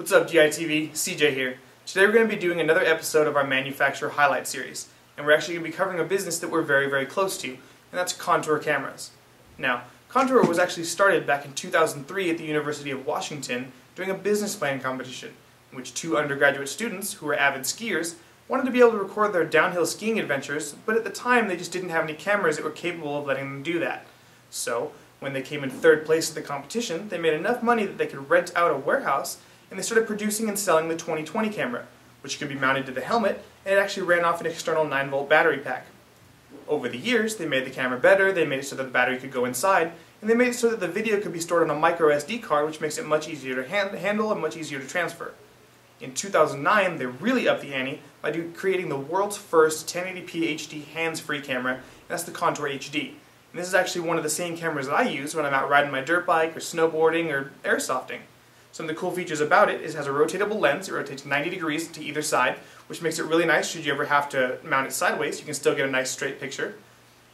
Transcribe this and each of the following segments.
What's up, GITV? CJ here. Today we're going to be doing another episode of our Manufacturer Highlight series, and we're actually going to be covering a business that we're very close to, and that's Contour cameras. Now, Contour was actually started back in 2003 at the University of Washington doing a business plan competition, in which two undergraduate students, who were avid skiers, wanted to be able to record their downhill skiing adventures, but at the time they just didn't have any cameras that were capable of letting them do that. So, when they came in third place at the competition, they made enough money that they could rent out a warehouse, and they started producing and selling the 2020 camera, which could be mounted to the helmet, and it actually ran off an external 9-volt battery pack. Over the years, they made the camera better, they made it so that the battery could go inside, and they made it so that the video could be stored on a micro SD card, which makes it much easier to handle and much easier to transfer. In 2009, they really upped the ante by creating the world's first 1080p HD hands-free camera, and that's the Contour HD. And this is actually one of the same cameras that I use when I'm out riding my dirt bike, or snowboarding, or airsofting. Some of the cool features about it is it has a rotatable lens. It rotates 90 degrees to either side, which makes it really nice should you ever have to mount it sideways. You can still get a nice straight picture.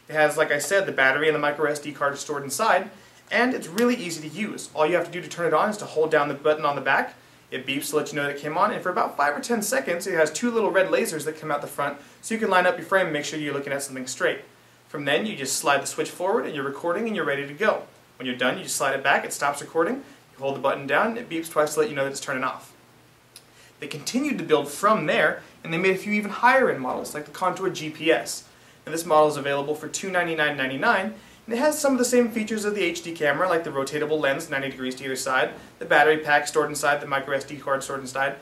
It has, like I said, the battery and the micro SD card stored inside, and it's really easy to use. All you have to do to turn it on is to hold down the button on the back. It beeps to let you know that it came on, and for about 5 or 10 seconds it has two little red lasers that come out the front, so you can line up your frame and make sure you're looking at something straight. From then, you just slide the switch forward and you're recording and you're ready to go. When you're done, you just slide it back, it stops recording, you hold the button down, and it beeps twice to let you know that it's turning off. They continued to build from there, and they made a few even higher end models, like the Contour GPS. And this model is available for $299.99, and it has some of the same features of the HD camera, like the rotatable lens, 90 degrees to either side, the battery pack stored inside, the micro SD card stored inside,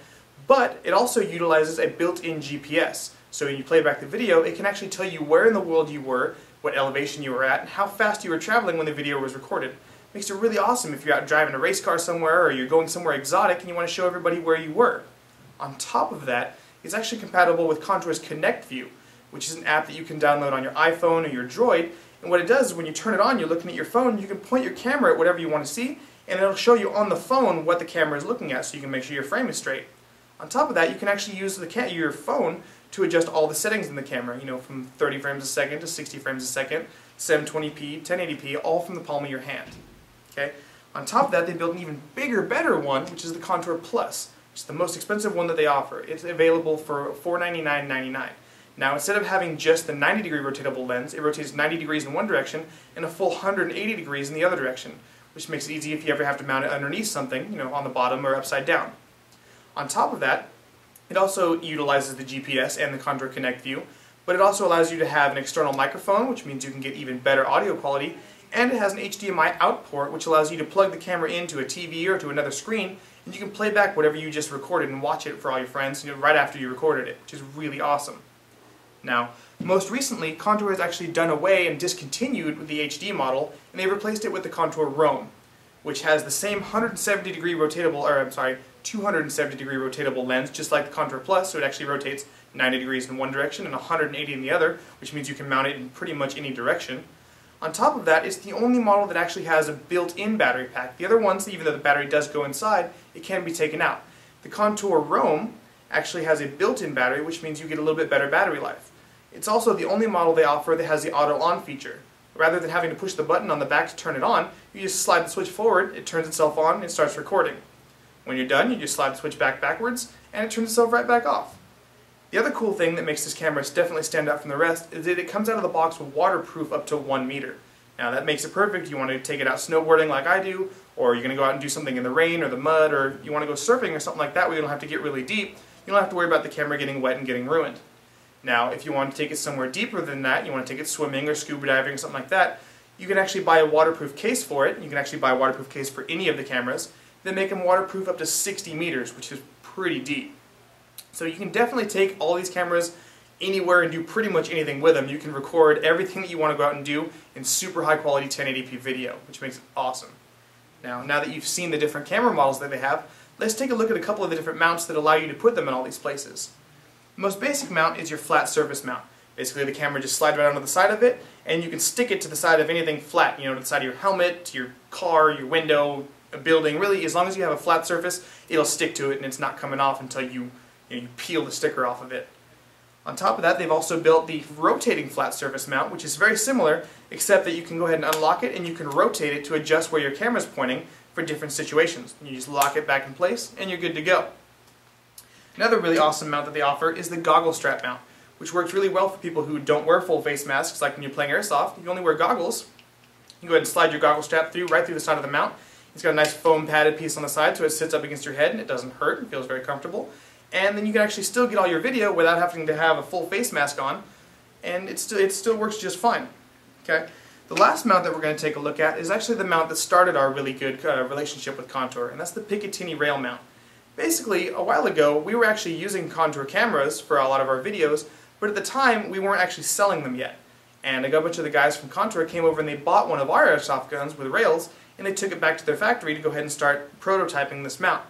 but it also utilizes a built-in GPS. So when you play back the video, it can actually tell you where in the world you were, what elevation you were at, and how fast you were traveling when the video was recorded. Makes it really awesome if you're out driving a race car somewhere, or you're going somewhere exotic and you want to show everybody where you were. On top of that, it's actually compatible with Contour's Connect View, which is an app that you can download on your iPhone or your Droid, and what it does is when you turn it on, you're looking at your phone, you can point your camera at whatever you want to see, and it'll show you on the phone what the camera is looking at, so you can make sure your frame is straight. On top of that, you can actually use your phone to adjust all the settings in the camera, from 30 frames a second to 60 frames a second, 720p, 1080p, all from the palm of your hand. Okay? On top of that, they built an even bigger, better one, which is the Contour Plus, which is the most expensive one that they offer. It's available for $499.99. Now, instead of having just the 90-degree rotatable lens, it rotates 90 degrees in one direction and a full 180 degrees in the other direction, which makes it easy if you ever have to mount it underneath something, on the bottom or upside down. On top of that, it also utilizes the GPS and the Contour Connect View, but it also allows you to have an external microphone, which means you can get even better audio quality, and it has an HDMI out port, which allows you to plug the camera into a TV or to another screen, and you can play back whatever you just recorded and watch it for all your friends right after you recorded it, which is really awesome. Now, most recently, Contour has actually done away and discontinued with the HD model, and they replaced it with the Contour Roam, which has the same 270-degree rotatable lens, just like the Contour Plus, so it actually rotates 90 degrees in one direction and 180 in the other, which means you can mount it in pretty much any direction. On top of that, it's the only model that actually has a built-in battery pack. The other ones, even though the battery does go inside, it can be taken out. The Contour Roam actually has a built-in battery, which means you get a little bit better battery life. It's also the only model they offer that has the auto-on feature. Rather than having to push the button on the back to turn it on, you just slide the switch forward, it turns itself on, and it starts recording. When you're done, you just slide the switch backwards, and it turns itself right back off. The other cool thing that makes this camera definitely stand out from the rest is that it comes out of the box with waterproof up to 1 meter. Now that makes it perfect if you want to take it out snowboarding like I do, or you're going to go out and do something in the rain or the mud, or you want to go surfing or something like that where you don't have to get really deep. You don't have to worry about the camera getting wet and getting ruined. Now, if you want to take it somewhere deeper than that, you want to take it swimming or scuba diving or something like that, you can actually buy a waterproof case for it. You can actually buy a waterproof case for any of the cameras. They make them waterproof up to 60 meters, which is pretty deep. So you can definitely take all these cameras anywhere and do pretty much anything with them. You can record everything that you want to go out and do in super high quality 1080p video, which makes it awesome. Now that you've seen the different camera models that they have, let's take a look at a couple of the different mounts that allow you to put them in all these places. The most basic mount is your flat surface mount. Basically, the camera just slides right onto the side of it, and you can stick it to the side of anything flat, to the side of your helmet, to your car, your window, a building. Really, as long as you have a flat surface, it'll stick to it, and it's not coming off until you peel the sticker off of it. On top of that, they've also built the rotating flat surface mount, which is very similar, except that you can go ahead and unlock it, and you can rotate it to adjust where your camera's pointing for different situations. You just lock it back in place and you're good to go. Another really awesome mount that they offer is the goggle strap mount, which works really well for people who don't wear full face masks, like when you're playing Airsoft. If you only wear goggles, you go ahead and slide your goggle strap right through the side of the mount. It's got a nice foam padded piece on the side so it sits up against your head and it doesn't hurt and feels very comfortable. And then you can actually still get all your video without having to have a full face mask on, and it still works just fine. Okay. The last mount that we're going to take a look at is actually the mount that started our really good relationship with Contour, and that's the Picatinny rail mount. Basically, a while ago, we were actually using Contour cameras for a lot of our videos, but at the time, we weren't actually selling them yet. And a bunch of the guys from Contour came over and they bought one of our Airsoft guns with rails, and they took it back to their factory to go ahead and start prototyping this mount.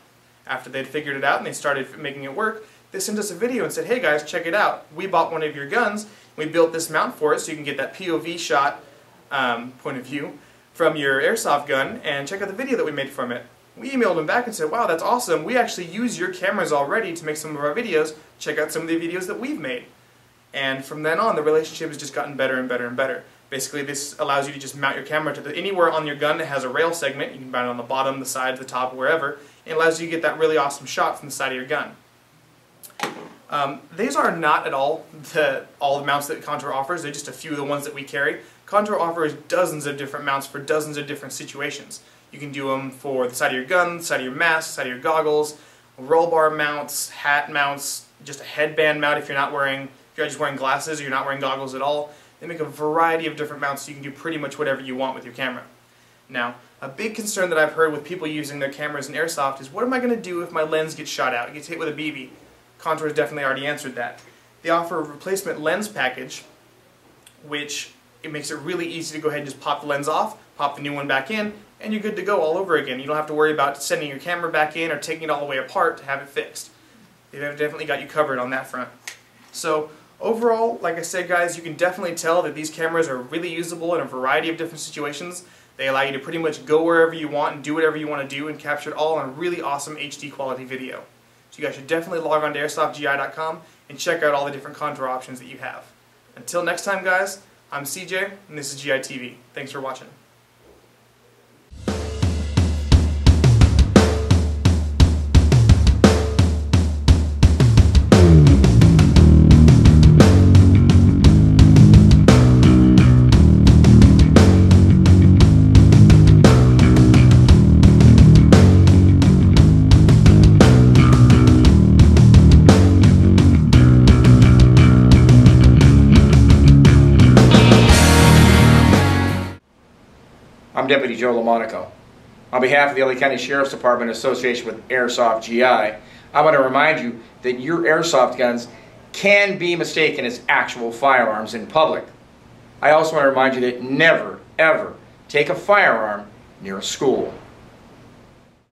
After they'd figured it out and they started making it work, they sent us a video and said, hey guys, check it out. We bought one of your guns, we built this mount for it so you can get that POV shot point of view from your Airsoft gun, and check out the video that we made from it. We emailed them back and said, wow, that's awesome. We actually use your cameras already to make some of our videos. Check out some of the videos that we've made. And from then on, the relationship has just gotten better and better and better. Basically, this allows you to just mount your camera to anywhere on your gun that has a rail segment. You can mount it on the bottom, the side, the top, wherever. And it allows you to get that really awesome shot from the side of your gun. These are not at all the mounts that Contour offers. They're just a few of the ones that we carry. Contour offers dozens of different mounts for dozens of different situations. You can do them for the side of your gun, the side of your mask, the side of your goggles, roll bar mounts, hat mounts, just a headband mount if you're just wearing glasses or you're not wearing goggles at all. They make a variety of different mounts so you can do pretty much whatever you want with your camera. Now, a big concern that I've heard with people using their cameras in Airsoft is, what am I going to do if my lens gets shot out? It gets hit with a BB. Contour has definitely already answered that. They offer a replacement lens package, which it makes it really easy to go ahead and just pop the lens off, pop the new one back in, and you're good to go all over again. You don't have to worry about sending your camera back in or taking it all the way apart to have it fixed. They've definitely got you covered on that front. So overall, like I said guys, you can definitely tell that these cameras are really usable in a variety of different situations. They allow you to pretty much go wherever you want and do whatever you want to do and capture it all on a really awesome HD quality video. So you guys should definitely log on to airsoftgi.com and check out all the different Contour options that you have. Until next time guys, I'm CJ and this is GI TV. Thanks for watching. I'm Deputy Joe LaMonaco. On behalf of the LA County Sheriff's Department in association with Airsoft GI, I want to remind you that your Airsoft guns can be mistaken as actual firearms in public. I also want to remind you that never, ever take a firearm near a school.